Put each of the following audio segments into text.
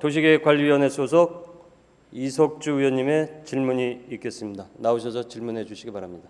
도시계획관리위원회 소속 이석주 의원님의 질문이 있겠습니다. 나오셔서 질문해 주시기 바랍니다.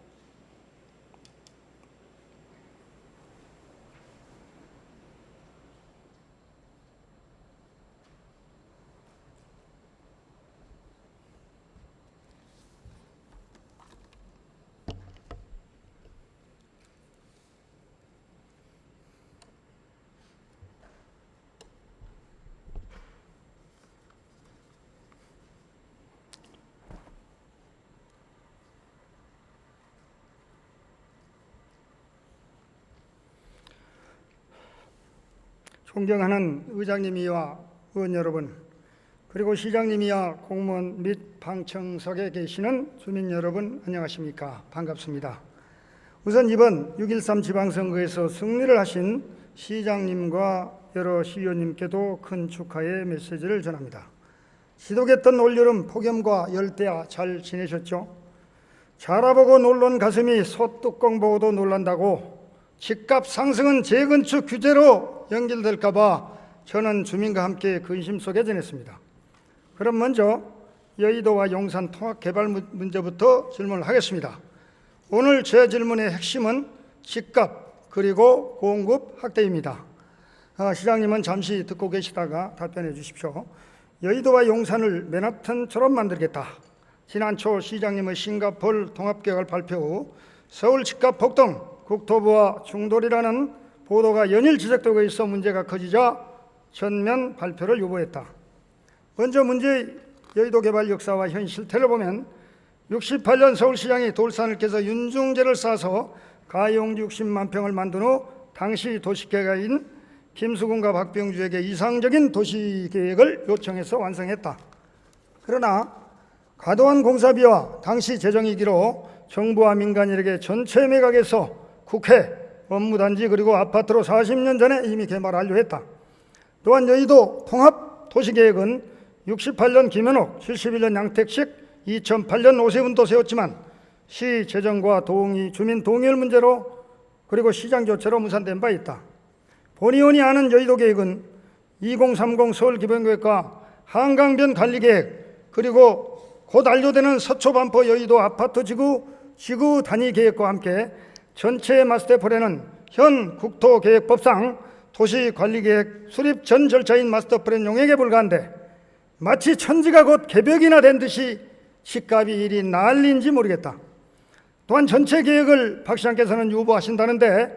존경하는 의장님이와 의원 여러분, 그리고 시장님이와 공무원 및 방청석에 계시는 주민 여러분, 안녕하십니까? 반갑습니다. 우선 이번 6.13 지방선거에서 승리를 하신 시장님과 여러 시의원님께도 큰 축하의 메시지를 전합니다. 지독했던 올여름 폭염과 열대야 잘 지내셨죠? 자라보고 놀란 가슴이 소뚜껑 보고도 놀란다고 집값 상승은 재건축 규제로 연결될까 봐 저는 주민과 함께 근심 속에 지냈습니다. 그럼 먼저 여의도와 용산 통합 개발 문제부터 질문을 하겠습니다. 오늘 제 질문의 핵심은 집값 그리고 공급 확대입니다. 시장님은 잠시 듣고 계시다가 답변해 주십시오. 여의도와 용산을 맨하탄처럼 만들겠다. 지난 초 시장님의 싱가포르 통합계획을 발표 후 서울 집값 폭등, 국토부와 충돌이라는 보도가 연일 지적되고 있어 문제가 커지자 전면 발표를 요구했다. 먼저 문제의 여의도 개발 역사와 현 실태를 보면 68년 서울시장이 돌산을 깨서 윤중제를 쌓아서 가용 60만 평을 만든 후 당시 도시계획인 김수근과 박병주에게 이상적인 도시계획을 요청해서 완성했다. 그러나 과도한 공사비와 당시 재정위기로 정부와 민간인에게 전체 매각에서 국회, 업무단지 그리고 아파트로 40년 전에 이미 개발 완료했다. 또한 여의도 통합도시계획은 68년 김현옥, 71년 양택식, 2008년 오세훈도 세웠지만 시 재정과 주민 동의율 문제로 그리고 시장 교체로 무산된 바 있다. 본의원이 아는 여의도 계획은 2030 서울기본계획과 한강변 관리계획 그리고 곧 완료되는 서초반포 여의도 아파트 지구 단위 계획과 함께 전체 마스터 플랜은 현 국토계획법상 도시관리계획 수립 전 절차인 마스터 플랜 용역에 불과한데 마치 천지가 곧 개벽이나 된 듯이 집값이 이리 난리인지 모르겠다. 또한 전체 계획을 박 시장께서는 유보하신다는데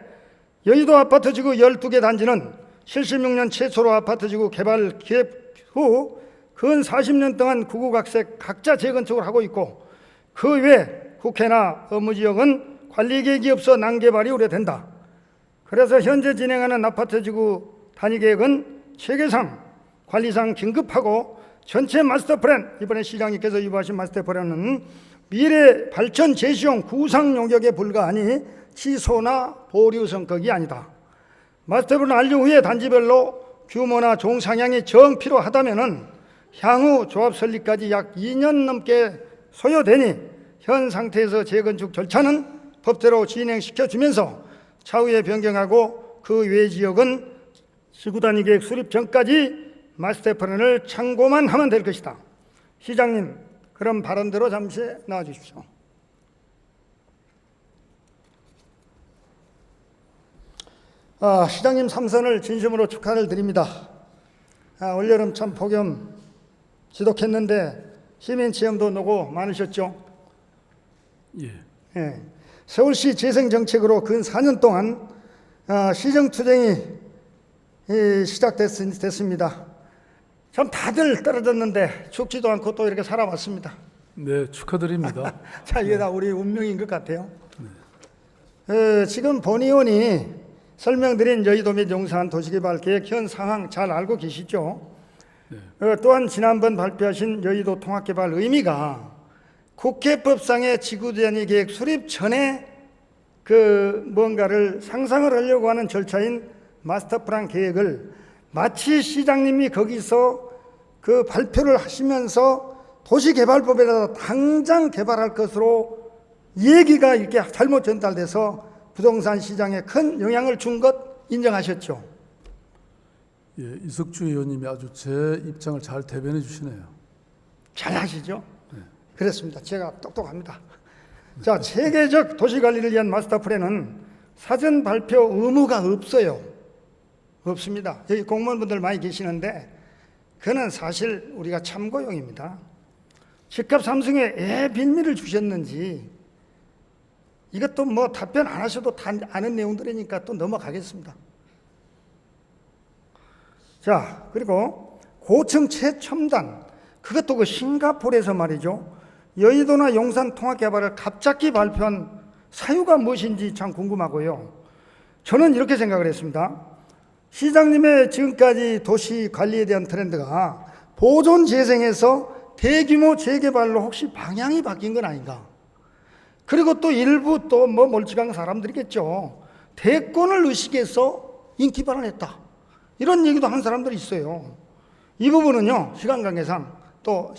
여의도 아파트 지구 12개 단지는 76년 최초로 아파트 지구 개발 기획 후 근 40년 동안 구구각색 각자 재건축을 하고 있고 그 외 국회나 업무지역은 관리계획이 없어 난개발이 우려된다. 그래서 현재 진행하는 아파트 지구 단위계획은 체계상, 관리상 긴급하고 전체 마스터 플랜, 이번에 시장님께서 유보하신 마스터 플랜은 미래 발전 제시용 구상 용역에 불과하니 취소나 보류 성격이 아니다. 마스터 플랜 완료 후에 단지별로 규모나 종상향이 정 필요하다면은 향후 조합 설립까지 약 2년 넘게 소요되니 현 상태에서 재건축 절차는 법대로 진행시켜주면서 차후에 변경하고 그 외 지역은 지구단위 계획 수립 전까지 마스터 플랜을 참고만 하면 될 것이다. 시장님, 그럼 발언대로 잠시 나와주십시오. 시장님 3선을 진심으로 축하를 드립니다. 올여름 참 폭염 지독했는데 시민 체험도 노고 많으셨죠? 예. 서울시 재생정책으로 근 4년 동안 시정투쟁이 시작됐습니다. 참 다들 떨어졌는데 죽지도 않고 또 이렇게 살아왔습니다. 네, 축하드립니다. 자, 이게 다 우리 운명인 것 같아요. 지금 본의원이 설명드린 여의도 및 용산 도시개발계획 현 상황 잘 알고 계시죠? 또한 지난번 발표하신 여의도 통합개발 의미가 국회법상의 지구단위 계획 수립 전에 뭔가를 상상을 하려고 하는 절차인 마스터 플랜 계획을 마치 시장님이 거기서 발표를 하시면서 도시개발법에다 당장 개발할 것으로 얘기가 이렇게 잘못 전달돼서 부동산 시장에 큰 영향을 준 것 인정하셨죠? 예, 이석주 의원님이 아주 제 입장을 잘 대변해 주시네요. 잘 하시죠? 그렇습니다. 제가 똑똑합니다. 자, 세계적 도시관리를 위한 마스터 플랜은 사전 발표 의무가 없어요. 없습니다. 여기 공무원분들 많이 계시는데 그는 사실 우리가 참고용입니다. 집값 삼성에 왜 빈미를 주셨는지 이것도 뭐 답변 안 하셔도 다 아는 내용들이니까 또 넘어가겠습니다. 자, 그리고 고층 최첨단, 그것도 그 싱가포르에서 말이죠. 여의도나 용산 통합개발을 갑자기 발표한 사유가 무엇인지 참 궁금하고요. 저는 이렇게 생각을 했습니다. 시장님의 지금까지 도시 관리에 대한 트렌드가 보존 재생에서 대규모 재개발로 혹시 방향이 바뀐 건 아닌가? 그리고 또 일부 또 뭐 멀찍한 사람들이겠죠. 대권을 의식해서 인기 발언했다. 이런 얘기도 한 사람들이 있어요. 이 부분은요, 시간 관계상 또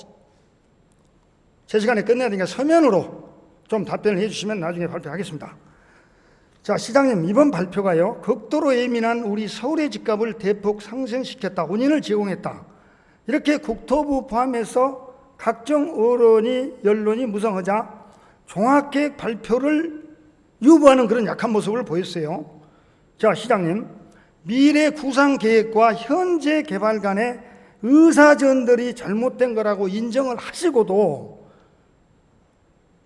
제 시간에 끝내야 되니까 서면으로 좀 답변을 해주시면 나중에 발표하겠습니다. 자, 시장님, 이번 발표가요, 극도로 예민한 우리 서울의 집값을 대폭 상승시켰다, 원인을 제공했다, 이렇게 국토부 포함해서 각종 언론이 연론이 무성하자 종합계획 발표를 유보하는 그런 약한 모습을 보였어요. 자, 시장님, 미래 구상 계획과 현재 개발 간의 의사전달이 잘못된 거라고 인정을 하시고도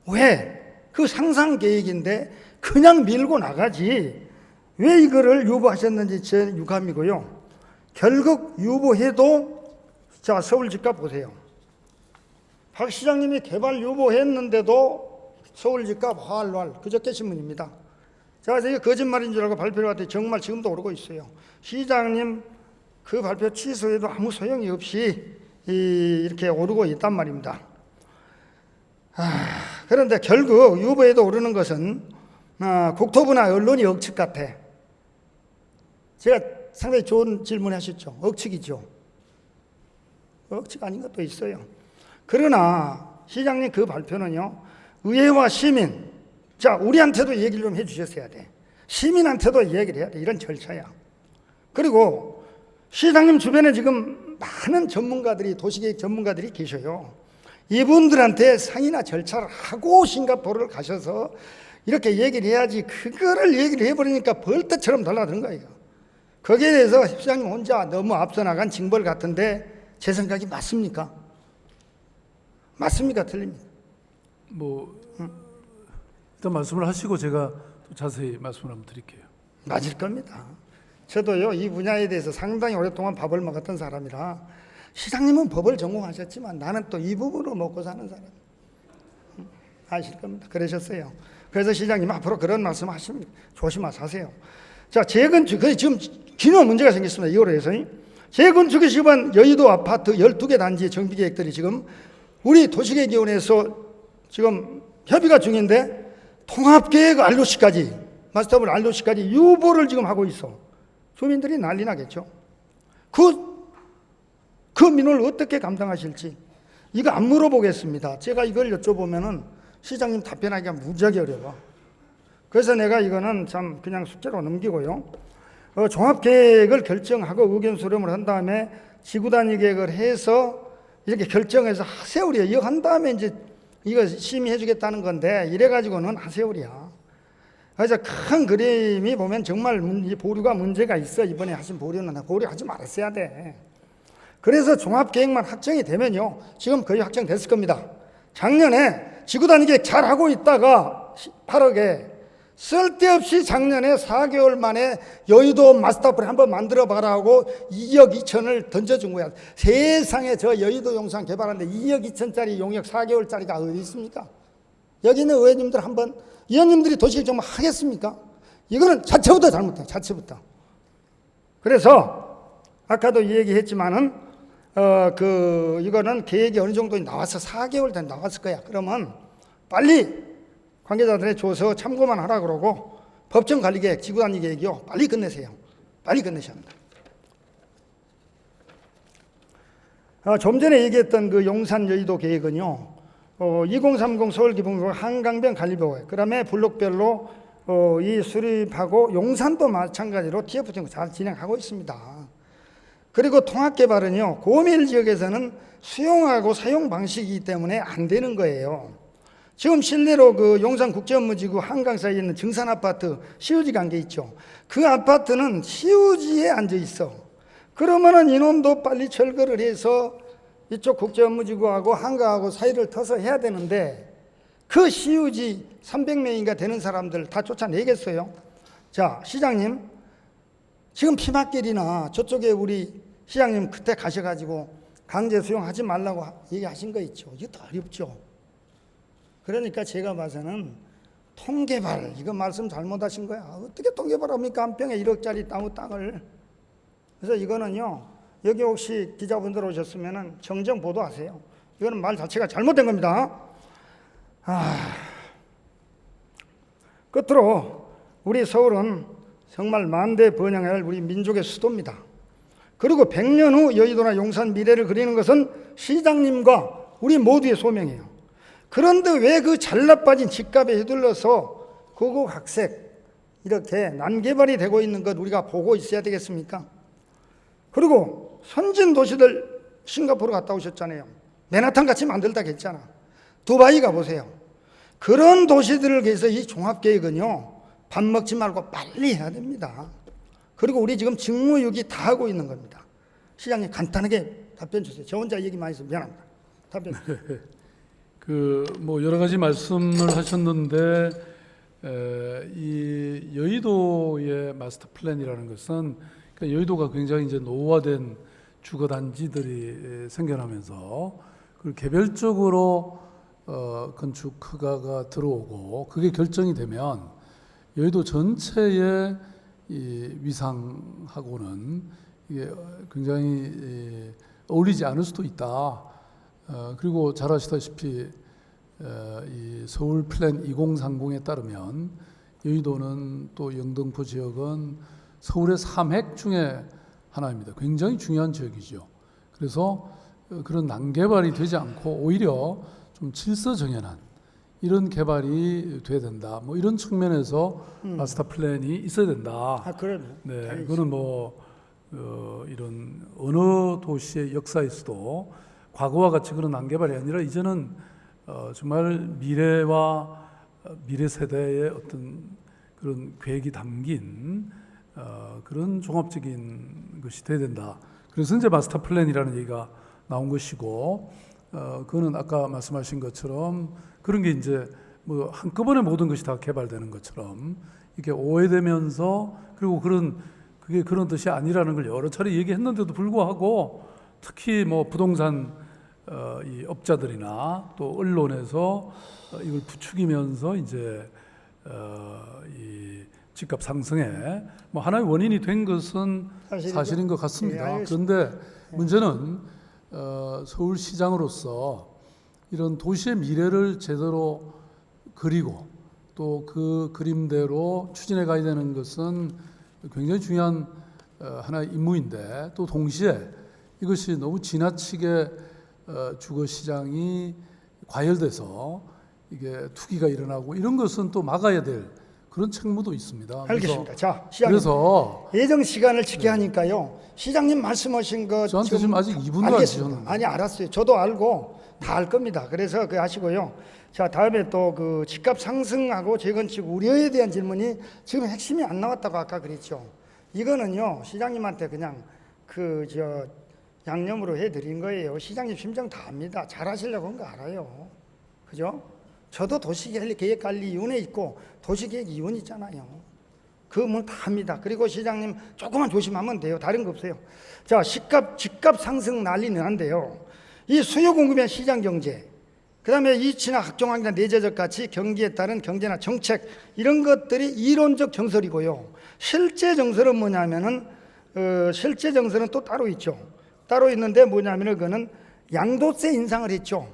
왜 그 상상 계획인데 그냥 밀고 나가지 왜 이거를 유보하셨는지 제 유감이고요. 결국 유보해도, 자, 서울 집값 보세요. 박 시장님이 개발 유보했는데도 서울 집값 활활, 그저께 신문입니다. 자, 이게 거짓말인 줄 알고 발표를 했더니 정말 지금도 오르고 있어요. 시장님 그 발표 취소해도 아무 소용이 없이 이렇게 오르고 있단 말입니다. 그런데 결국 유보에도 오르는 것은 국토부나 언론이 억측 같아. 제가 상당히 좋은 질문 하셨죠. 억측이죠. 억측 아닌 것도 있어요. 그러나 시장님 그 발표는요, 의회와 시민, 자, 우리한테도 얘기를 좀 해주셨어야 돼. 시민한테도 얘기를 해야 돼. 이런 절차야. 그리고 시장님 주변에 지금 많은 전문가들이, 도시계획 전문가들이 계셔요. 이분들한테 상의나 절차를 하고 싱가포르를 가셔서 이렇게 얘기를 해야지, 그거를 얘기를 해버리니까 벌떼처럼 달라드는 거예요. 거기에 대해서 시장님 혼자 너무 앞서 나간 징벌 같은데 제 생각이 맞습니까? 맞습니까? 틀립니까? 뭐 일단 말씀을 하시고 제가 또 자세히 말씀을 한번 드릴게요. 맞을 겁니다. 저도요, 이 분야에 대해서 상당히 오랫동안 밥을 먹었던 사람이라, 시장님은 법을 전공하셨지만 나는 또 이 부분으로 먹고 사는 사람. 아실 겁니다. 그러셨어요. 그래서 시장님 앞으로 그런 말씀 하시면 조심하세요. 자, 재건축, 지금 기노 문제가 생겼습니다. 2월에서. 재건축에 시급한 여의도 아파트 12개 단지의 정비 계획들이 지금 우리 도시계획위원회에서 지금 협의가 중인데, 통합계획 알료시까지, 마스터블 알료시까지 유보를 지금 하고 있어. 주민들이 난리 나겠죠. 그 민원을 어떻게 감당하실지 이거 안 물어보겠습니다. 제가 이걸 여쭤보면은 시장님 답변하기가 무지하게 어려워. 그래서 내가 이거는 참 그냥 숙제로 넘기고요. 종합계획을 결정하고 의견 수렴을 한 다음에 지구단위 계획을 해서 이렇게 결정해서 하세월이야. 이거 한 다음에 이제 이거 심의해 주겠다는 건데, 이래가지고는 하세월이야. 그래서 큰 그림이 보면 정말 보류가 문제가 있어. 이번에 하신 보류는 보류하지 말았어야 돼. 그래서 종합계획만 확정이 되면요, 지금 거의 확정됐을 겁니다. 작년에 지구단위 계획 잘하고 있다가 8억에 쓸데없이 작년에 4개월 만에 여의도 마스터플랜 한번 만들어봐라 하고 2억 2천을 던져준 거야. 세상에 저 여의도 용산 개발하는데 2억 2천짜리 용역 4개월짜리가 어디 있습니까? 여기 있는 의원님들 한번, 의원님들이 도시계획 정말 하겠습니까? 이거는 자체부터 잘못해, 자체부터. 그래서 아까도 얘기했지만은 이거는 계획이 어느 정도 나와서 4개월 된 나왔을 거야. 그러면 빨리 관계자들에 줘서 참고만 하라 그러고, 법정 관리 계획, 지구단위 계획이요, 빨리 끝내세요. 빨리 끝내셔야 합니다. 좀 전에 얘기했던 그 용산 여의도 계획은요, 2030 서울기본구 한강변 관리보고회, 그 다음에 블록별로 이 수립하고, 용산도 마찬가지로 TF 잘 진행하고 있습니다. 그리고 통합개발은요, 고밀 지역에서는 수용하고 사용 방식이기 때문에 안 되는 거예요. 지금 실내로 그 용산국제업무지구 한강 사이에 있는 증산아파트 시우지 간 게 있죠. 그 아파트는 시우지에 앉아 있어. 그러면은 인원도 빨리 철거를 해서 이쪽 국제업무지구하고 한강하고 사이를 터서 해야 되는데 그 시우지 300명인가 되는 사람들 다 쫓아내겠어요? 자, 시장님, 지금 피막길이나 저쪽에 우리 시장님 그때 가셔가지고 강제 수용하지 말라고 얘기하신 거 있죠. 이거 더 어렵죠. 그러니까 제가 봐서는 통개발, 이거 말씀 잘못하신 거야. 어떻게 통개발합니까? 한 평에 1억짜리 땅을. 그래서 이거는요, 여기 혹시 기자분들 오셨으면 정정 보도하세요. 이거는 말 자체가 잘못된 겁니다. 끝으로 우리 서울은 정말 만대 번영해야 할 우리 민족의 수도입니다. 그리고 100년 후 여의도나 용산 미래를 그리는 것은 시장님과 우리 모두의 소명이에요. 그런데 왜 그 잘나빠진 집값에 휘둘러서 고고각색 이렇게 난개발이 되고 있는 것 우리가 보고 있어야 되겠습니까? 그리고 선진 도시들 싱가포르 갔다 오셨잖아요. 맨하탄 같이 만들다 했잖아. 두바이 가보세요. 그런 도시들을 위해서 이 종합계획은요, 밥 먹지 말고 빨리 해야 됩니다. 그리고 우리 지금 직무유기 다 하고 있는 겁니다. 시장님 간단하게 답변 주세요. 저 혼자 얘기 많이 해서 미안합니다. 답변 주세요. 뭐 여러 가지 말씀을 하셨는데 이 여의도의 마스터 플랜이라는 것은 그러니까 여의도가 굉장히 이제 노후화된 주거 단지들이 생겨나면서 그 개별적으로 건축 허가가 들어오고 그게 결정이 되면 여의도 전체의 이 위상하고는 이게 굉장히 어울리지 않을 수도 있다. 그리고 잘 아시다시피 이 서울 플랜 2030에 따르면 여의도는 또 영등포 지역은 서울의 3핵 중에 하나입니다. 굉장히 중요한 지역이죠. 그래서 그런 난개발이 되지 않고 오히려 좀 질서정연한 이런 개발이 돼야 된다. 뭐 이런 측면에서 마스터 플랜이 있어야 된다. 그러면. 네, 그거는 뭐 이런 어느 도시의 역사에서도 과거와 같이 그런 난개발이 아니라 이제는 정말 미래와 미래 세대의 어떤 그런 계획이 담긴 그런 종합적인 것이 돼야 된다. 그래서 이제 마스터 플랜이라는 얘기가 나온 것이고, 그거는 아까 말씀하신 것처럼 그런 게 이제 뭐 한꺼번에 모든 것이 다 개발되는 것처럼 이렇게 오해되면서 그리고 그게 그런 뜻이 아니라는 걸 여러 차례 얘기했는데도 불구하고 특히 뭐 부동산 이 업자들이나 또 언론에서 이걸 부추기면서 이제 이 집값 상승에 뭐 하나의 원인이 된 것은 사실인 것 같습니다. 그런데 문제는 서울시장으로서 이런 도시의 미래를 제대로 그리고 또 그 그림대로 추진해 가야 되는 것은 굉장히 중요한 하나의 임무인데 또 동시에 이것이 너무 지나치게 주거 시장이 과열돼서 이게 투기가 일어나고 이런 것은 또 막아야 될 그런 책무도 있습니다. 알겠습니다. 자, 시장님. 그래서 예정 시간을 지켜야 하니까요. 시장님 말씀하신 것 저한테 지금 아직 2분도 안 주셨는데. 아니, 알았어요. 저도 알고 다 알 겁니다. 그래서 그 하시고요. 자, 다음에 또 그 집값 상승하고 재건축 우려에 대한 질문이 지금 핵심이 안 나왔다고 아까 그랬죠. 이거는요, 시장님한테 그냥 양념으로 해드린 거예요. 시장님 심정 다 압니다. 잘하시려고 한 거 알아요. 그죠? 저도 도시계획관리위원회 있고 도시계획위원 있잖아요. 그 뭐 다 합니다. 그리고 시장님 조금만 조심하면 돼요. 다른 거 없어요. 자, 집값 상승 난리는 한데요. 이 수요 공급의 시장 경제, 그 다음에 이치나 학종학이나 내재적 가치, 경기에 따른 경제나 정책 이런 것들이 이론적 정설이고요. 실제 정설은 뭐냐면은 실제 정설은 또 따로 있죠. 따로 있는데 뭐냐면은 그거는 양도세 인상을 했죠.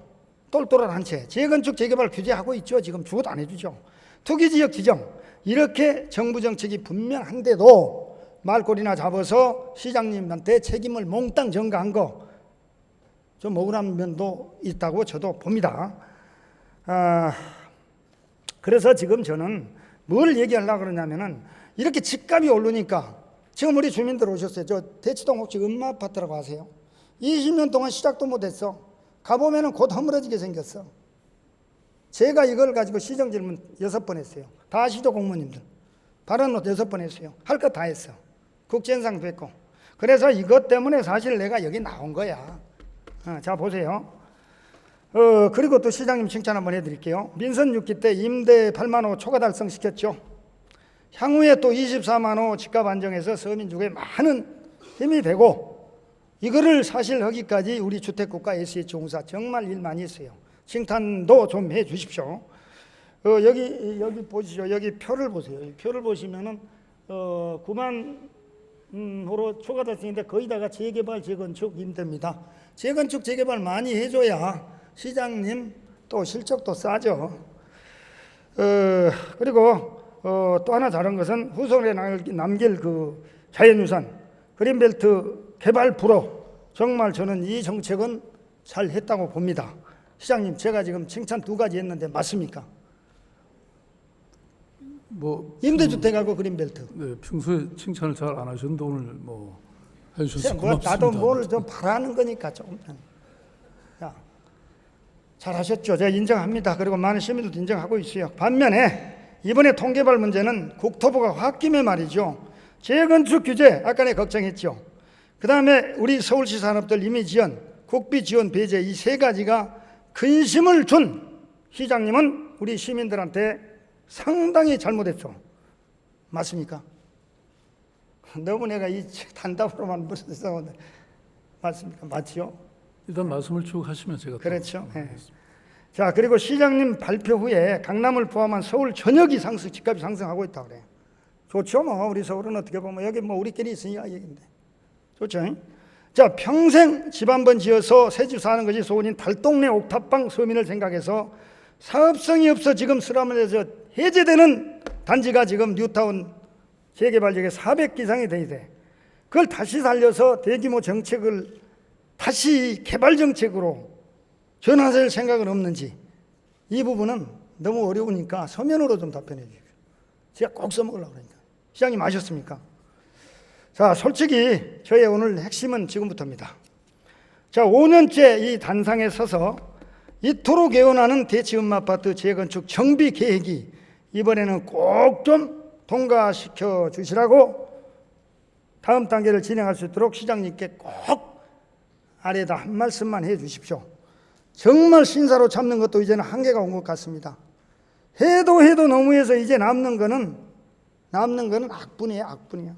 똘똘한 한 채. 재건축 재개발 규제하고 있죠. 지금 주고도 안 해주죠. 투기지역 지정 이렇게 정부 정책이 분명한데도 말꼬리나 잡아서 시장님한테 책임을 몽땅 전가한 거 좀 억울한 면도 있다고 저도 봅니다. 그래서 지금 저는 뭘 얘기하려고 그러냐면은 이렇게 집값이 오르니까 지금 우리 주민들 오셨어요. 저 대치동 혹시 음마 아파트라고 아세요? 20년 동안 시작도 못했어. 가보면은 곧 허물어지게 생겼어. 제가 이걸 가지고 시정 질문 6번 했어요. 다 아시죠, 공무원님들? 발언 6번 했어요. 할 것 다 했어. 국제현상 됐고. 그래서 이것 때문에 사실 내가 여기 나온 거야. 자, 보세요. 그리고 또 시장님 칭찬 한번 해드릴게요. 민선 6기 때 임대 8만 호 초과 달성시켰죠. 향후에 또 24만 호 집값 안정해서 서민주거에 많은 힘이 되고, 이거를 사실 하기까지 우리 주택국가 SH공사 정말 일 많이 했어요. 칭찬도 좀 해 주십시오. 여기 보시죠. 여기 표를 보세요. 이 표를 보시면은 9만 호로 초과 달성인데 거의 다가 재개발 재건축 임대입니다. 재건축 재개발 많이 해줘야 시장님 또 실적도 싸죠. 그리고 또 하나 다른 것은 후손에 남길 그 자연유산 그린벨트 개발 불허, 정말 저는 이 정책은 잘 했다고 봅니다. 시장님, 제가 지금 칭찬 2가지 했는데 맞습니까? 뭐 임대주택하고 그린벨트. 네, 평소에 칭찬을 잘 안 하셨는데 오늘 뭐 해주셔서 뭐 고맙습니다. 나도 뭘 좀 바라는 거니까 조금. 자, 잘하셨죠. 제가 인정합니다. 그리고 많은 시민들도 인정하고 있어요. 반면에 이번에 통계발 문제는 국토부가 홧김에 말이죠. 재건축 규제, 아까 내가 걱정했죠. 그 다음에 우리 서울시 산업들 임의 지원, 국비 지원 배제, 이 3가지가 근심을 준 시장님은 우리 시민들한테 상당히 잘못했죠. 맞습니까? 너무 내가 이 단답으로만 물어서 맞습니까? 맞죠? 일단 말씀을 쭉 하시면 제가 또 그렇죠. 네. 자, 그리고 시장님 발표 후에 강남을 포함한 서울 전역이 집값이 상승하고 있다 그래. 좋죠, 뭐 우리 서울은 어떻게 보면 여기 뭐 우리끼리 있으니까 얘기인데 좋죠. 자, 평생 집 한 번 지어서 새 집 사는 것이 소원인 달동네 옥탑방 서민을 생각해서 사업성이 없어 지금 슬럼에서 해제되는 단지가 지금 뉴타운 재개발 지역에 400기 이상이 돼야 돼. 그걸 다시 살려서 대규모 정책을 다시 개발 정책으로 전환할 생각은 없는지, 이 부분은 너무 어려우니까 서면으로 좀 답변해 주십시오. 제가 꼭 써먹으려고 그러니까. 시장님 아셨습니까? 자, 솔직히 저의 오늘 핵심은 지금부터입니다. 자, 5년째 이 단상에 서서 이토록 애원하는 대치음마아파트 재건축 정비 계획이 이번에는 꼭 좀 통과시켜 주시라고 다음 단계를 진행할 수 있도록 시장님께 꼭 아래에다 한 말씀만 해 주십시오. 정말 신사로 참는 것도 이제는 한계가 온 것 같습니다. 해도 너무해서 이제 남는 거는 악분이에요, 악분이야.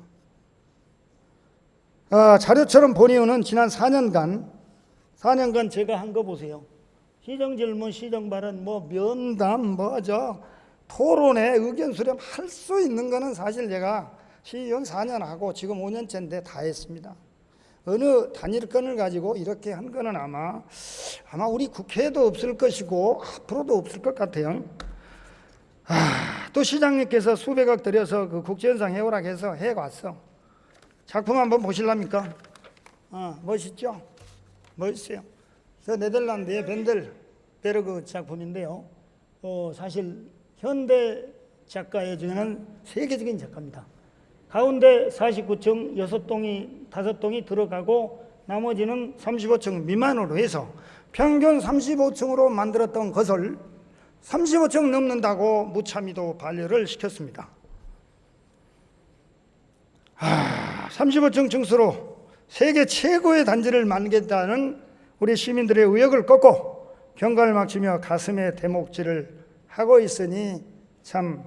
자료처럼 본의원은 지난 4년간 제가 한 거 보세요. 시정질문, 시정발언, 뭐 면담, 토론회, 의견 수렴 할 수 있는 거는 사실 제가 시의원 4년 하고 지금 5년째인데 다 했습니다. 어느 단일건을 가지고 이렇게 한 거는 아마 우리 국회에도 없을 것이고 앞으로도 없을 것 같아요. 또 시장님께서 수백억 들여서 그 국제현상 해오라고 해서 해왔어. 작품 한번 보실랍니까? 멋있죠? 멋있어요. 저 네덜란드의 벤델베르그 작품인데요. 사실 현대 작가의 중에는 세계적인 작가입니다. 가운데 49층 5동이 들어가고 나머지는 35층 미만으로 해서 평균 35층으로 만들었던 것을 35층 넘는다고 무참히도 반려를 시켰습니다. 35층 층수로 세계 최고의 단지를 만들겠다는 우리 시민들의 의욕을 꺾고 경과를 막히며 가슴에 대목질을 하고 있으니 참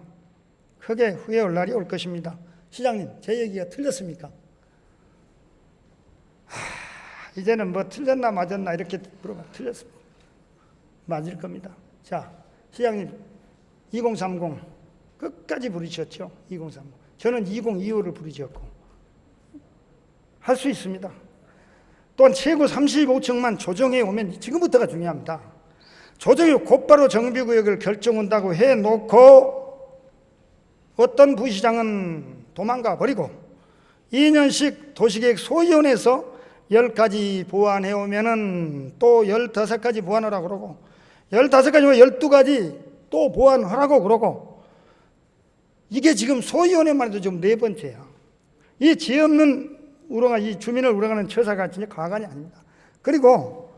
크게 후회할 날이 올 것입니다. 시장님, 제 얘기가 틀렸습니까? 이제는 뭐 틀렸나 맞았나 이렇게 물어봐. 틀렸습니다. 맞을 겁니다. 자, 시장님 2030 끝까지 부르셨죠? 2030. 저는 2025를 부르셨고 할 수 있습니다. 또한 최고 35층만 조정해 오면 지금부터가 중요합니다. 조정이 곧바로 정비구역을 결정한다고 해놓고 어떤 부시장은 도망가 버리고 2년씩 도시계획 소위원회에서 10가지 보완해 오면은 또 15가지 보완하라고 그러고 15가지면 12가지 또 보완하라고 그러고, 이게 지금 소위원회만 해도 지금 4번째야. 이 죄 없는 이 주민을 우롱하는 처사가 진짜 과간이 아닙니다. 그리고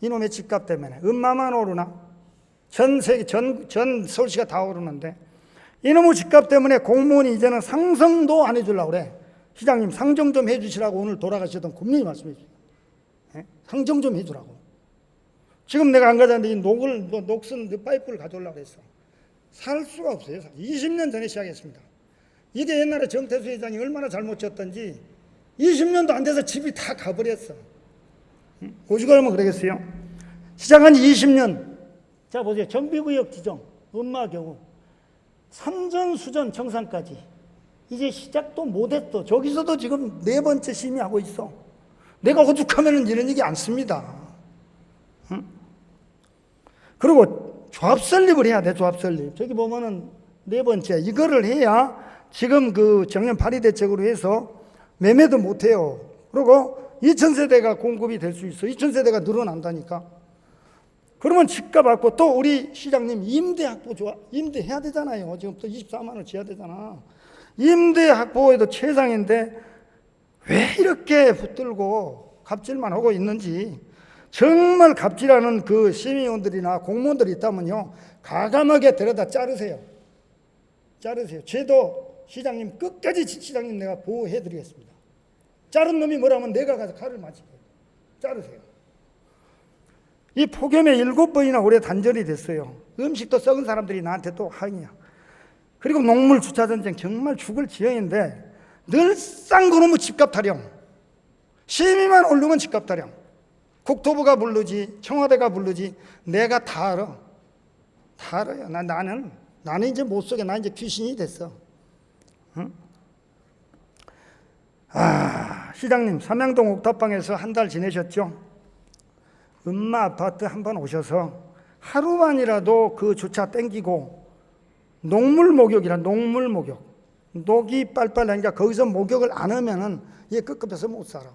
이놈의 집값 때문에 음마만 오르나 전 서울시가 다 오르는데 이놈의 집값 때문에 공무원이 이제는 상승도 안 해주려고 그래. 시장님 상정 좀 해주시라고 오늘 돌아가시던 고민이 말씀해 주세요. 상정 좀 해주라고. 지금 내가 안 가자는데 이 녹슨 파이프를 가져오려고 했어. 살 수가 없어요. 20년 전에 시작했습니다. 이게 옛날에 정태수 회장이 얼마나 잘못 쳤던지 20년도 안 돼서 집이 다 가버렸어. 오죽하면 그러겠어요. 시작한 지 20년. 자 보세요. 정비구역 지정, 음마경우, 산전수전 정상까지 이제 시작도 못했어. 저기서도 지금 4번째 심의하고 있어. 내가 오죽하면 이런 얘기 안 씁니다. 응? 그리고 조합 설립을 해야 돼. 조합 설립. 저기 보면은 4번째 이거를 해야 지금 그 정년 발의 대책으로 해서 매매도 못해요. 그리고 2000세대가 공급이 될 수 있어. 2000세대가 늘어난다니까. 그러면 집값 받고 또 우리 시장님 임대 확보 임대해야 되잖아요. 지금 또 24만 원 지어야 되잖아. 임대 확보에도 최상인데 왜 이렇게 붙들고 갑질만 하고 있는지 정말 갑질하는 그 시민원들이나 공무원들이 있다면요. 가감하게 데려다 자르세요. 자르세요. 죄도 시장님 끝까지 시장님 내가 보호해 드리겠습니다. 자른 놈이 뭐라면 내가 가서 칼을 맞을게요. 자르세요. 이 폭염에 7번이나 올해 단절이 됐어요. 음식도 썩은 사람들이 나한테 또 항의야. 그리고 농물 주차 전쟁 정말 죽을 지형인데 늘상 그놈의 집값 타령. 심의만 오르면 집값 타령. 국토부가 부르지 청와대가 부르지 내가 다 알아. 다 알아요. 나는 이제 못 속에 나 이제 귀신이 됐어. 응? 시장님 삼양동 옥탑방에서 한 달 지내셨죠? 음마 아파트 한번 오셔서 하루만이라도 그 주차 땡기고 녹물 목욕 녹이 빨빨하니까 거기서 목욕을 안 하면은 얘 급급해서 못 살아.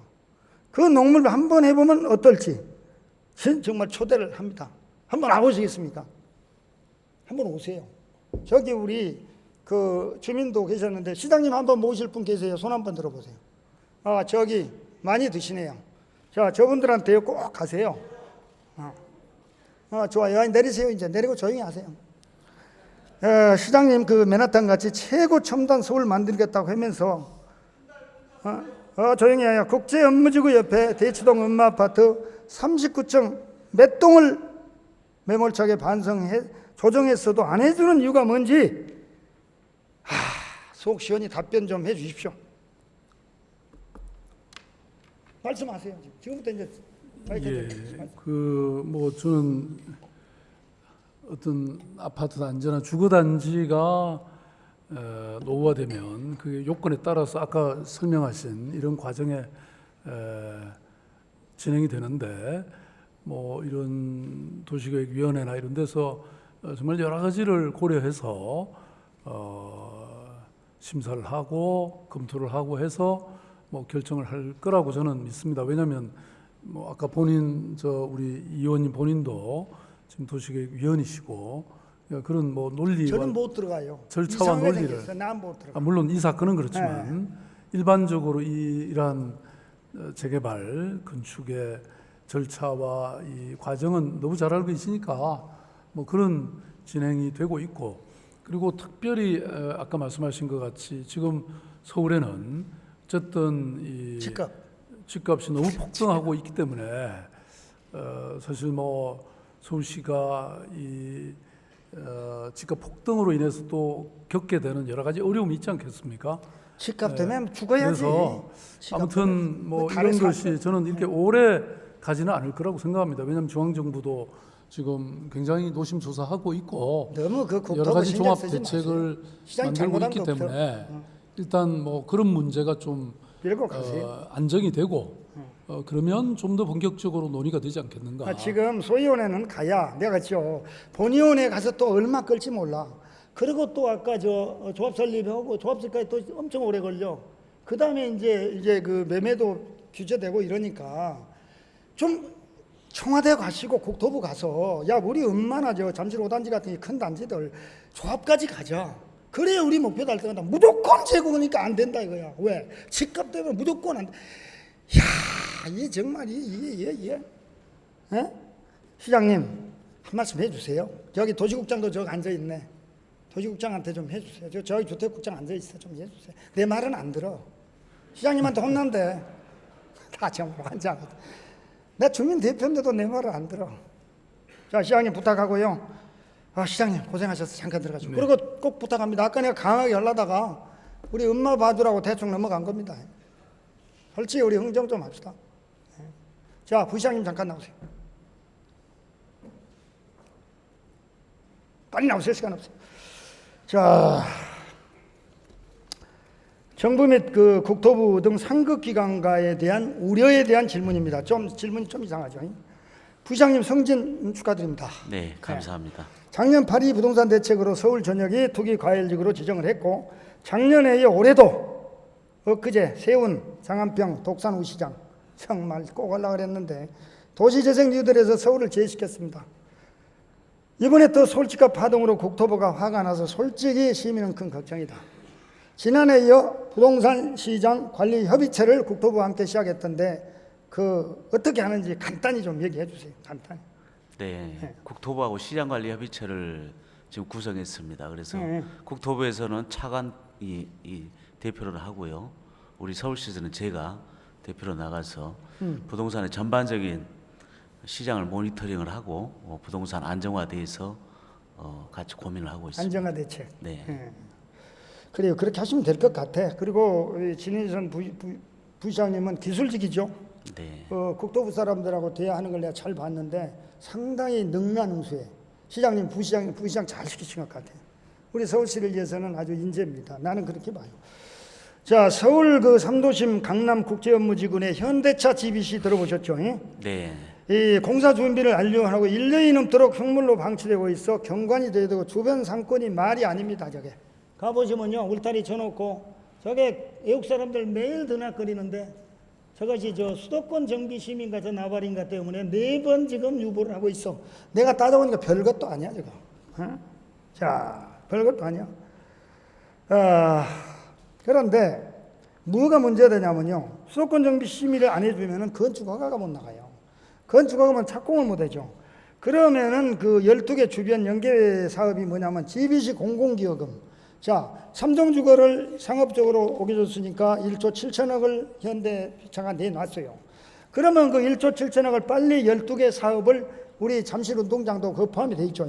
그 녹물 한번 해보면 어떨지 정말 초대를 합니다. 한번 와보시겠습니까? 한번 오세요. 저기 우리 그 주민도 계셨는데 시장님 한번 모실 분 계세요? 손 한번 들어보세요. 저기 많이 드시네요. 자, 저분들한테 꼭 가세요. 좋아요. 내리세요. 이제 내리고 조용히 하세요. 시장님 그 맨하탄 같이 최고 첨단 서울 만들겠다고 하면서 조용히 해요. 국제 업무지구 옆에 대치동 음마아파트 39층 몇 동을 매몰차게 조정했어도 안 해주는 이유가 뭔지 속 시원히 답변 좀 해 주십시오. 말씀하세요. 지금부터 이제 저는 어떤 아파트 단지나 주거 단지가 노후화되면 그 요건에 따라서 아까 설명하신 이런 과정에 진행이 되는데 이런 도시계획위원회나 이런 데서 정말 여러 가지를 고려해서 심사를 하고 검토를 하고 해서 결정을 할 거라고 저는 믿습니다. 왜냐하면 아까 우리 이 의원님 본인도 지금 도시계획위원이시고 그런 논리와 저는 못 들어가요. 절차와 논리를 난못 들어가. 물론 이 사건은 그렇지만 일반적으로 이러한 재개발 건축의 절차와 이 과정은 너무 잘 알고 있으니까 그런 진행이 되고 있고 그리고 특별히 아까 말씀하신 것 같이 지금 서울에는 어쨌든 이 집값이 너무 폭등하고 있기 때문에 사실 서울시가 이 집값 폭등으로 인해서 또 겪게 되는 여러 가지 어려움이 있지 않겠습니까? 집값 때문에 죽어야지. 그래서 아무튼 이런 것이 저는 이렇게 오래 가지는 않을 거라고 생각합니다. 왜냐하면 중앙정부도 지금 굉장히 노심초사하고 있고 너무 여러 가지 종합 대책을 만들고 있기 때문에 일단 그런 문제가 좀 안정이 되고 그러면 좀 더 본격적으로 논의가 되지 않겠는가. 지금 소위원회는 가야 내가 본위원회 가서 또 얼마 끌지 몰라. 그리고 또 아까 조합 설립하고 조합 설까지 또 엄청 오래 걸려. 그 다음에 이제 그 매매도 규제되고 이러니까 좀 청와대 가시고 국토부 가서 우리 얼마나 잠실 5단지 같은 큰 단지들 조합까지 가자. 그래야 우리 목표 달성한다. 무조건 제공하니까 안 된다 이거야. 왜? 집값 때문에 무조건 안 돼. 야, 이 정말 이게 예? 시장님 한 말씀 해주세요. 저기 도시국장도 저기 앉아 있네. 도시국장한테 좀 해주세요. 저기 주택국장 앉아 있어. 좀 해주세요. 내 말은 안 들어. 시장님한테 혼난대. 다 정말 환장하거든. 내 주민 대표인데도 내 말을 안 들어. 자, 시장님 부탁하고요. 시장님 고생하셨어. 잠깐 들어가시고. 네. 그리고 꼭 부탁합니다. 아까 내가 강하게 하려다가 우리 엄마 봐주라고 대충 넘어간 겁니다. 솔직히 우리 흥정 좀 합시다. 자, 부시장님 잠깐 나오세요. 빨리 나오세요. 시간 없어요. 자, 정부 및 그 국토부 등 상급 기관과에 대한 우려에 대한 질문입니다. 질문이 좀 이상하죠. 부시장님 승진 축하드립니다. 네, 감사합니다. 작년 8.2 부동산 대책으로 서울 전역이 투기 과열지구로 지정을 했고 작년에 올해도 엊그제 세운, 상암병, 독산 우시장 정말 꼭 하려고 그랬는데 도시재생 뉴딜에서 서울을 제외시켰습니다. 이번에 또 서울집값 파동으로 국토부가 화가 나서 솔직히 시민은 큰 걱정이다. 지난해 이어 부동산 시장 관리 협의체를 국토부와 함께 시작했던데 어떻게 하는지 간단히 좀 얘기해 주세요. 간단히. 네, 국토부하고 시장관리협의체를 지금 구성했습니다. 그래서 국토부에서는 차관이 대표를 하고요. 우리 서울시에서는 제가 대표로 나가서 부동산의 전반적인 시장을 모니터링을 하고 부동산 안정화에 대해서 같이 고민을 하고 있습니다. 안정화 대책. 네. 그래요. 그렇게 하시면 될 것 같아. 그리고 진인선 부시장님은 기술직이죠. 네. 국토부 사람들하고 대화하는 걸 내가 잘 봤는데 상당히 능란응수해. 시장님, 부시장 잘 시키신 것 같아. 우리 서울시를 위해서는 아주 인재입니다. 나는 그렇게 봐요. 자, 서울 그 3도심 강남국제업무지구내 현대차 GBC 들어보셨죠? 네. 이 공사 준비를 완료하고 1년이 넘도록 흉물로 방치되고 있어 경관이 돼야 되고 주변 상권이 말이 아닙니다. 저게 가보시면요, 울타리 쳐놓고 저게 외국 사람들 매일 드나거리는데 저것이 저 수도권 정비 시민과 저 나발인가 때문에 4번 지금 유보를 하고 있어. 내가 따져보니까 별것도 아니야 저거. 자, 별것도 아니야. 그런데 뭐가 문제가 되냐면요, 수도권 정비 심의를 안 해주면은 건축허가가 못 나가요. 건축허가면 착공을 못 하죠. 그러면은 그 12개 주변 연계 사업이 뭐냐면 GBC 공공기여금. 자, 삼성주거를 상업적으로 오게 줬으니까 1조 7천억을 현대차가 내놨어요. 그러면 그 1조 7천억을 빨리 12개 사업을 우리 잠실운동장도 그 포함이 돼 있죠.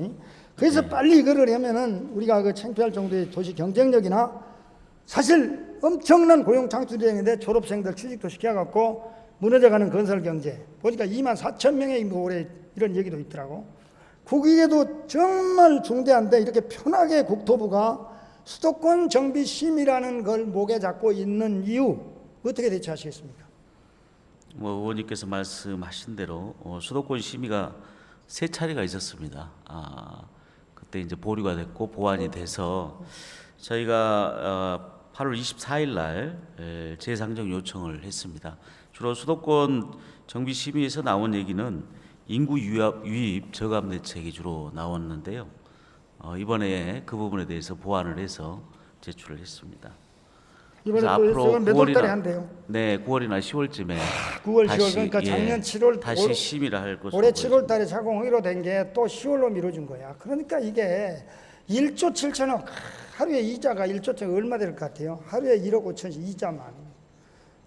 그래서 빨리 이거를 하면은 우리가 그 창피할 정도의 도시 경쟁력이나 사실 엄청난 고용 창출이 되는데 졸업생들 취직도 시켜갖고 무너져가는 건설 경제. 보니까 2만 4천 명의 뭐 올해 이런 얘기도 있더라고. 국익에도 정말 중대한데 이렇게 편하게 국토부가 수도권 정비 심의라는 걸 목에 잡고 있는 이유 어떻게 대처하시겠습니까? 의원님께서 말씀하신 대로 수도권 심의가 3차례가 있었습니다. 그때 이제 보류가 됐고 보완이 돼서 저희가 8월 24일 날 재상정 요청을 했습니다. 주로 수도권 정비 심의에서 나온 얘기는 인구 유입 저감 대책이 주로 나왔는데요. 이번에 그 부분에 대해서 보완을 해서 제출을 했습니다. 이번에 또 앞으로 일정은 몇 월달에 9월이나 한대요? 네, 9월이나 10월쯤에 9월, 10월 그러니까 작년 7월 다시 심의를 할 것으로 올해 보입니다. 7월 달에 착공하기로 된 게 또 10월로 미뤄진 거야. 그러니까 이게 1조 7천억 하루에 이자가 1조짜리 얼마 될 것 같아요? 하루에 1억 5천씩 이자만.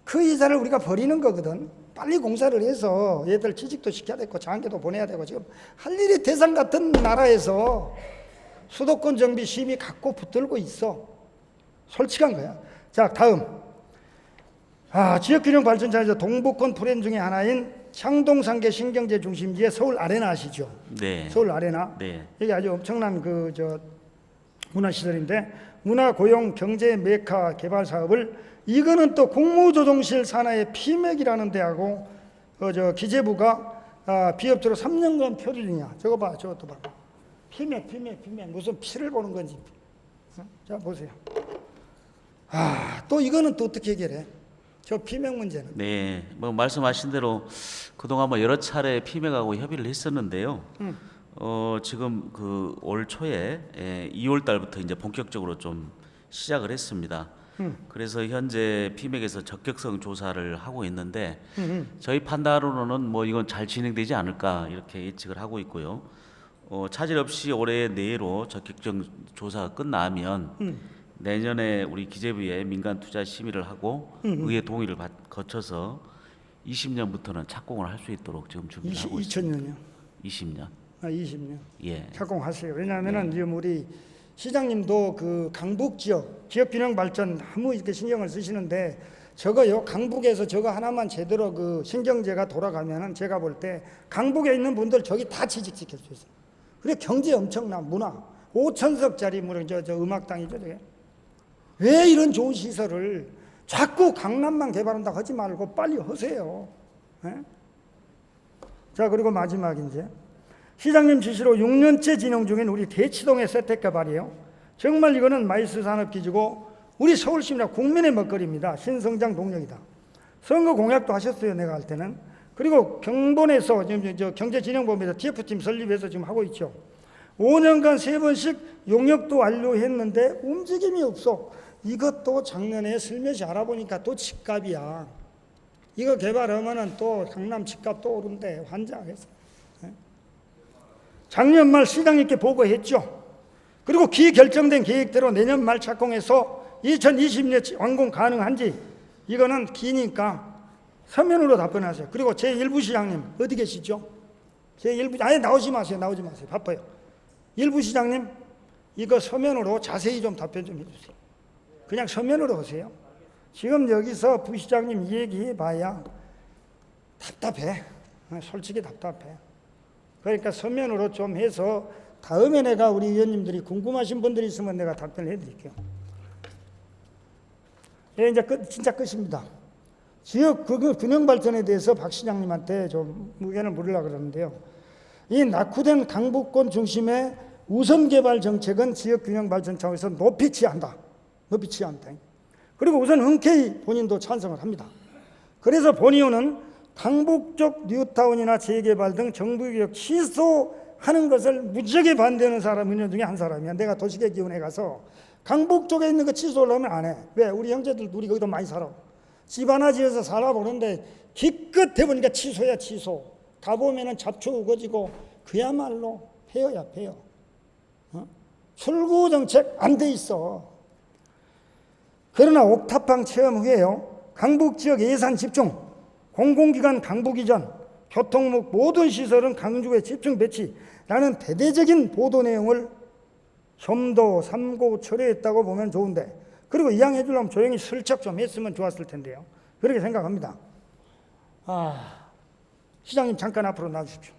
그 이자를 우리가 버리는 거거든. 빨리 공사를 해서 얘들 취직도 시켜야 되고 장기도 보내야 되고 지금 할 일이 대상 같은 나라에서 수도권 정비 심의 갖고 붙들고 있어. 솔직한 거야. 자, 다음. 지역균형 발전차에서 동북권 프레임 중에 하나인 창동상계 신경제 중심지의 서울 아레나 아시죠? 네. 서울 아레나. 네. 이게 아주 엄청난 문화시설인데 문화, 고용, 경제, 메카 개발 사업을 이거는 또 국무조정실 산하의 피맥이라는 데하고 기재부가 비협조로 3년간 표를 주냐. 저거 봐, 저것도 봐. 피맥 무슨 피를 보는 건지. 자, 보세요. 또 이거는 또 어떻게 해결해? 저 피맥 문제는. 네, 말씀하신 대로 그동안 여러 차례 피맥하고 협의를 했었는데요. 지금 그 올 초에 2월 달부터 이제 본격적으로 좀 시작을 했습니다. 그래서 현재 피맥에서 적격성 조사를 하고 있는데 저희 판단으로는 뭐 이건 잘 진행되지 않을까 이렇게 예측을 하고 있고요. 차질 없이 올해 내로 적격성 조사가 끝나면 내년에 우리 기재부에 민간 투자 심의를 하고 의회 동의를 거쳐서 20년부터는 착공을 할 수 있도록 지금 준비를 하고 있습니다. 2000년이요? 20년. 20년. 예. 착공하세요. 왜냐하면은 지금 우리 시장님도 그 강북 지역 균형 발전 너무 이렇게 신경을 쓰시는데 저거요 강북에서 저거 하나만 제대로 그 신경제가 돌아가면은 제가 볼 때 강북에 있는 분들 저기 다 취직시킬 수 있어요. 그래 경제 엄청나 문화 5천석짜리 뭐 저 음악당이죠 저게. 왜 이런 좋은 시설을 자꾸 강남만 개발한다고 하지 말고 빨리 하세요. 예? 자 그리고 마지막 이제 시장님 지시로 6년째 진행 중인 우리 대치동의 세택 개발이에요. 정말 이거는 마이스 산업기지고 우리 서울시민과 국민의 먹거리입니다. 신성장 동력이다. 선거 공약도 하셨어요. 내가 할 때는. 그리고 경본에서 지금 저 경제진흥본부에서 TF팀 설립해서 지금 하고 있죠. 5년간 3번씩 용역도 완료했는데 움직임이 없어. 이것도 작년에 슬며시 알아보니까 또 집값이야. 이거 개발하면은 또 강남 집값 또 오른대. 환장하겠어. 작년 말 시장님께 보고했죠. 그리고 기결정된 계획대로 내년 말 착공해서 2020년 완공 가능한지 이거는 기니까 서면으로 답변하세요. 그리고 제1부 시장님 어디 계시죠? 제1부 아예 나오지 마세요. 바빠요. 1부 시장님 이거 서면으로 자세히 좀 답변 좀 해주세요. 그냥 서면으로 하세요. 지금 여기서 부시장님 얘기해봐야 답답해. 솔직히 답답해. 그러니까 서면으로 좀 해서 다음에 내가 우리 의원님들이 궁금하신 분들이 있으면 내가 답변을 해드릴게요. 예, 이제 진짜 끝입니다. 지역 균형 발전에 대해서 박 시장님한테 좀 의견을 물으려고 그러는데요. 이 낙후된 강북권 중심의 우선 개발 정책은 지역 균형 발전 차원에서 높이 취한다. 그리고 우선 흔쾌히 본인도 찬성을 합니다. 그래서 본의원은 강북 쪽 뉴타운이나 재개발 등 정부개혁 취소하는 것을 무지하게 반대하는 사람 의원 중에 한 사람이야. 내가 도시계기원에 가서 강북 쪽에 있는 거 취소하려면 안 해. 왜? 우리 형제들 우리 거기도 많이 살아. 집 하나 지어서 살아보는데 기껏 해보니까 취소야 취소. 가보면은 잡초 우거지고 그야말로 폐허야 폐허. 출구 정책 안 돼 있어. 그러나 옥탑방 체험 후에요. 강북 지역 예산 집중, 공공기관 강북 이전, 교통 등 모든 시설은 강주에 집중 배치라는 대대적인 보도 내용을 혐도 삼고 철회했다고 보면 좋은데 그리고 이왕 해주려면 조용히 슬쩍 좀 했으면 좋았을 텐데요. 그렇게 생각합니다. 시장님 잠깐 앞으로 나와주십시오.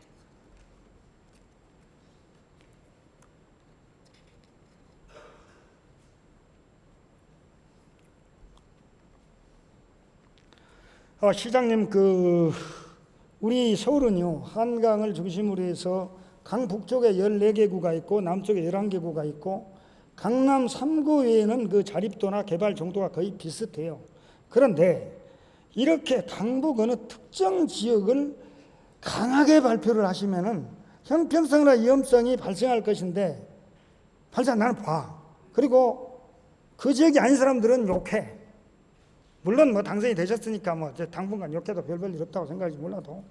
시장님 우리 서울은요 한강을 중심으로 해서 강북쪽에 14개 구가 있고 남쪽에 11개 구가 있고 강남 3구 외에는 그 자립도나 개발 정도가 거의 비슷해요. 그런데 이렇게 강북 어느 특정 지역을 강하게 발표를 하시면은 형평성이나 위험성이 발생할 것인데 나는 봐. 그리고 그 지역이 아닌 사람들은 욕해. 물론 뭐 당선이 되셨으니까 뭐 당분간 욕해도 별 일 없다고 생각하지 몰라도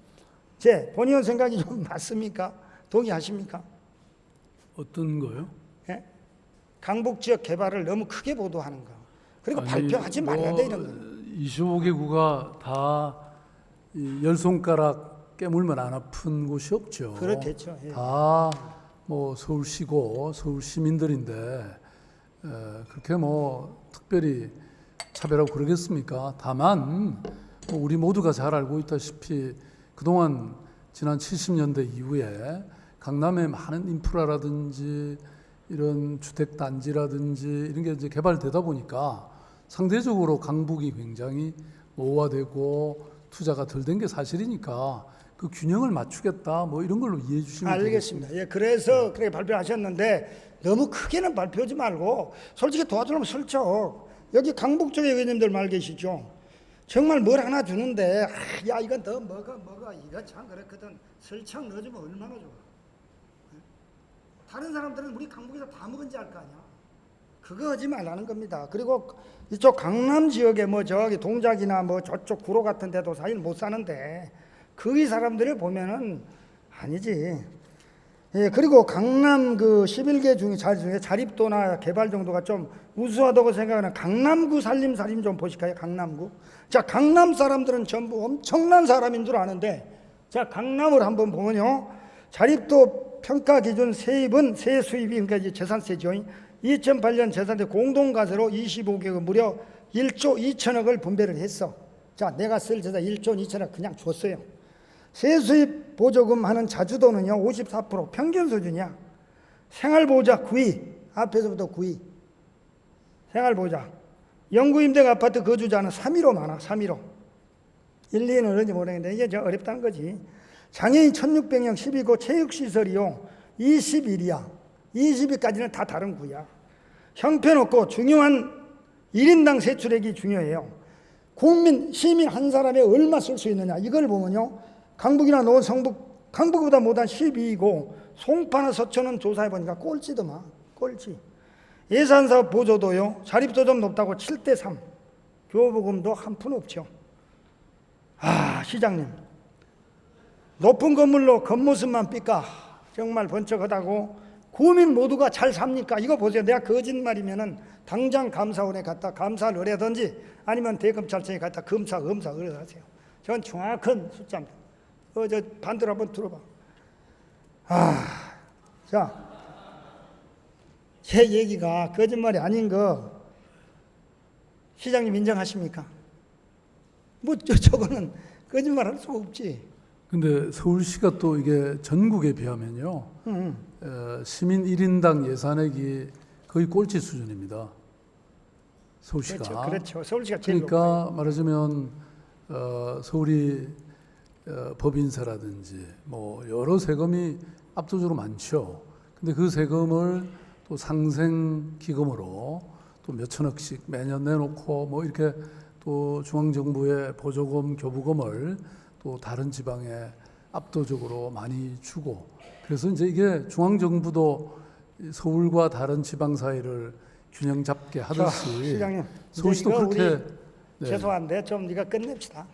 제 본의원 생각이 좀 맞습니까? 동의하십니까? 어떤 거요? 예? 강북 지역 개발을 너무 크게 보도하는 거. 그리고 발표하지 말아야 돼 이런 거. 25개 구가 다 열 손가락 깨물면 안 아픈 곳이 없죠. 그렇겠죠. 예. 다 뭐 서울시고 서울 시민들인데 그렇게 뭐 특별히 차별하고 그러겠습니까? 다만 뭐 우리 모두가 잘 알고 있다시피 그동안 지난 70년대 이후에 강남의 많은 인프라라든지 이런 주택 단지라든지 이런 게 이제 개발되다 보니까 상대적으로 강북이 굉장히 노후화되고 투자가 덜 된 게 사실이니까 그 균형을 맞추겠다 뭐 이런 걸로 이해해 주시면 알겠습니다. 되겠습니다. 예, 그래서 그렇게 발표하셨는데 너무 크게는 발표하지 말고 솔직히 도와주려면 슬쩍 여기 강북 쪽에 의원님들 말 계시죠. 정말 뭘 하나 주는데 야 이건 더 먹어 이거 참 그렇거든. 슬쩍 넣어주면 얼마나 좋아. 다른 사람들은 우리 강북에서 다 먹은지 알 거 아니야. 그거 하지 말라는 겁니다. 그리고 이쪽 강남 지역에 뭐 저기 동작이나 뭐 저쪽 구로 같은 데도 사실 못 사는데 거기 사람들을 보면은 아니지. 예, 그리고 강남 그 11개 중에 자립도나 개발 정도가 좀 우수하다고 생각하는 강남구 살림 좀 보실까요? 강남구. 자, 강남 사람들은 전부 엄청난 사람인 줄 아는데, 자, 강남을 한번 보면요, 자립도 평가 기준 세입은 세 수입이 그러니까 이제 재산세죠. 2008년 재산세 공동과세로 25개국 무려 1조 2천억을 분배를 했어. 자, 내가 쓸 재산 1조 2천억 그냥 줬어요. 세수입 보조금 하는 자주도는요 54% 평균 수준이야. 생활보호자 9위, 앞에서부터 9위. 생활보호자. 영구임대 아파트 거주자는 3위로 많아. 3위로. 1, 2위는 어른지 모르겠는데 이게 좀 어렵다는 거지. 장애인 1600명 12구 체육시설 이용 21위야. 20위까지는 다 다른 구야. 형편없고 중요한 1인당 세출액이 중요해요. 국민, 시민 한 사람에 얼마 쓸 수 있느냐 이걸 보면요, 강북이나 노원, 성북, 강북보다 못한 12위고 송파나 서천은 조사해보니까 꼴찌더만. 꼴찌. 예산사업 보조도요, 자립도 좀 높다고 7대3. 교부금도 한 푼 없죠. 아, 시장님, 높은 건물로 겉모습만 삐까 정말 번쩍하다고 구민 모두가 잘 삽니까? 이거 보세요. 내가 거짓말이면은 당장 감사원에 갔다 감사를 의뢰하든지 아니면 대검찰청에 갔다 검사 의뢰하세요. 전 정확한 숫자입니다. 저 반대로 한번 들어봐. 자, 제 얘기가 거짓말이 아닌 거 시장님 인정하십니까? 뭐 저거는 거짓말할 수가 없지. 근데 서울시가 또 이게 전국에 비하면요, 시민 1인당 예산액이 거의 꼴찌 수준입니다. 서울시가. 그렇죠. 서울시가 제일 그러니까 높아요. 말하자면 서울이 법인세라든지 뭐 여러 세금이 압도적으로 많죠. 근데 그 세금을 또 상생 기금으로 또 몇천억씩 매년 내놓고 뭐 이렇게 또 중앙정부의 보조금, 교부금을 또 다른 지방에 압도적으로 많이 주고, 그래서 이제 이게 중앙정부도 서울과 다른 지방 사이를 균형 잡게 하듯이 시장님, 서울시도 이제 이거 그렇게. 우리 죄송한데 좀 네가 끝냅시다.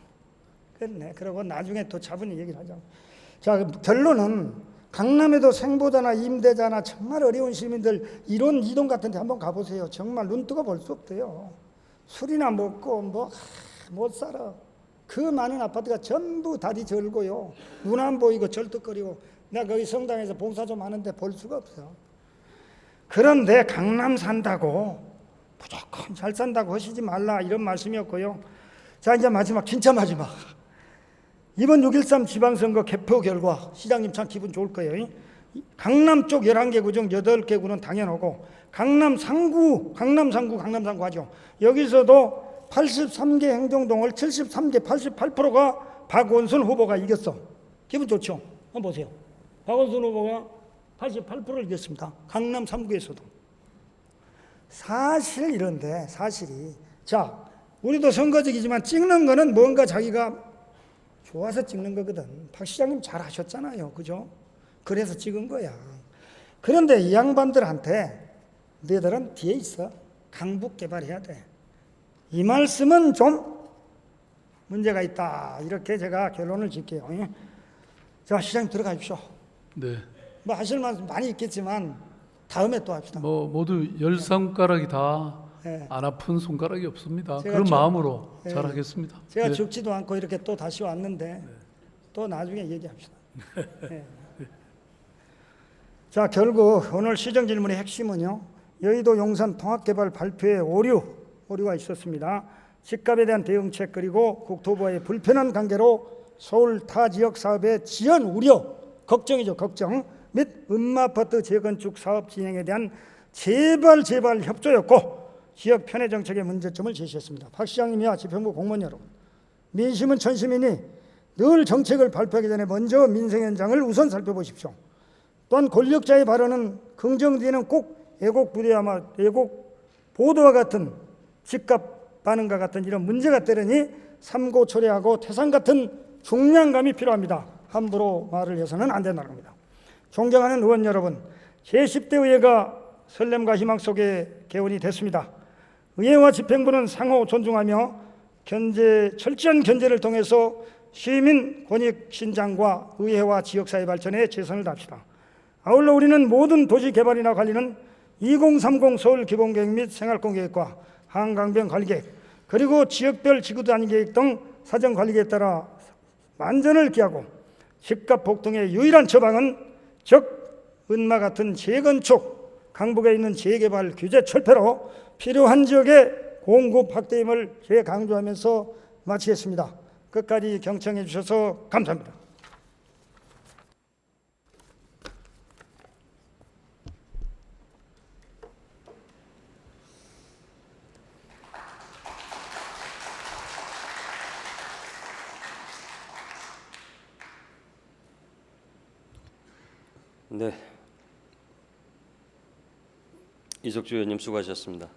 끝내. 그리고 나중에 또 차분히 얘기를 하자. 자, 결론은 강남에도 생보자나 임대자나 정말 어려운 시민들 이런 이동 같은 데 한번 가보세요. 정말 눈 뜨고 볼 수 없대요. 술이나 먹고 뭐 못 살아. 그 많은 아파트가 전부 다리 절고요. 눈 안 보이고 절뚝거리고. 내가 거기 성당에서 봉사 좀 하는데 볼 수가 없어요. 그런데 강남 산다고 무조건 잘 산다고 하시지 말라 이런 말씀이었고요. 자, 이제 마지막, 진짜 마지막. 이번 6.13 지방선거 개표 결과 시장님 참 기분 좋을 거예요. 강남 쪽 11개 구 중 8개 구는 당연하고 강남 3구 하죠. 여기서도 83개 행정동을 73개 88%가 박원순 후보가 이겼어. 기분 좋죠? 한번 보세요. 박원순 후보가 88%를 이겼습니다. 강남 3구에서도. 사실 이런데 사실이, 자, 우리도 선거적이지만 찍는 거는 뭔가 자기가 좋아서 찍는 거거든. 박 시장님 잘 하셨잖아요. 그죠? 그래서 찍은 거야. 그런데 이 양반들한테 너희들은 뒤에 있어. 강북 개발해야 돼. 이 말씀은 좀 문제가 있다. 이렇게 제가 결론을 짓게요. 자, 시장님 들어가십시오. 네. 뭐 하실 말씀 많이 있겠지만 다음에 또 합시다. 뭐 모두 10손가락이 다 네. 안 아픈 손가락이 없습니다. 제가 그런 저- 마음으로 네. 잘하겠습니다. 제가 네. 죽지도 않고 이렇게 또 다시 왔는데 또 나중에 얘기합시다. 네. 자, 결국 오늘 시정 질문의 핵심은요, 여의도 용산 통합개발 발표에 오류가 있었습니다. 집값에 대한 대응책 그리고 국토부와의 불편한 관계로 서울 타 지역 사업의 지연 우려, 걱정이죠, 걱정 및 음마아파트 재건축 사업 진행에 대한 제발 협조였고 지역 편의 정책의 문제점을 제시했습니다. 박 시장님이야 지평구 공무원 여러분, 민심은 천시민이 늘 정책을 발표하기 전에 먼저 민생 현장을 우선 살펴보십시오. 또한 권력자의 발언은 긍정되는 꼭 애국 보도와 같은 집값 반응과 같은 이런 문제가 때려니 삼고 초래하고 태산 같은 중량감이 필요합니다. 함부로 말을 해서는 안 된다는 겁니다. 존경하는 의원 여러분, 제10대 의회가 설렘과 희망 속에 개원이 됐습니다. 의회와 집행부는 상호 존중하며 철저한 견제를 통해서 시민 권익 신장과 의회와 지역사회 발전에 최선을 다합시다. 아울러 우리는 모든 도시 개발이나 관리는 2030 서울 기본계획 및 생활권계획과 한강변 관리계획, 그리고 지역별 지구단위계획 등 사정관리계획에 따라 만전을 기하고 집값 폭등의 유일한 처방은 즉 은마 같은 재건축, 강북에 있는 재개발 규제 철폐로 필요한 지역의 공급 확대임을 재강조하면서 마치겠습니다. 끝까지 경청해 주셔서 감사합니다. 네, 이석주 의원님 수고하셨습니다.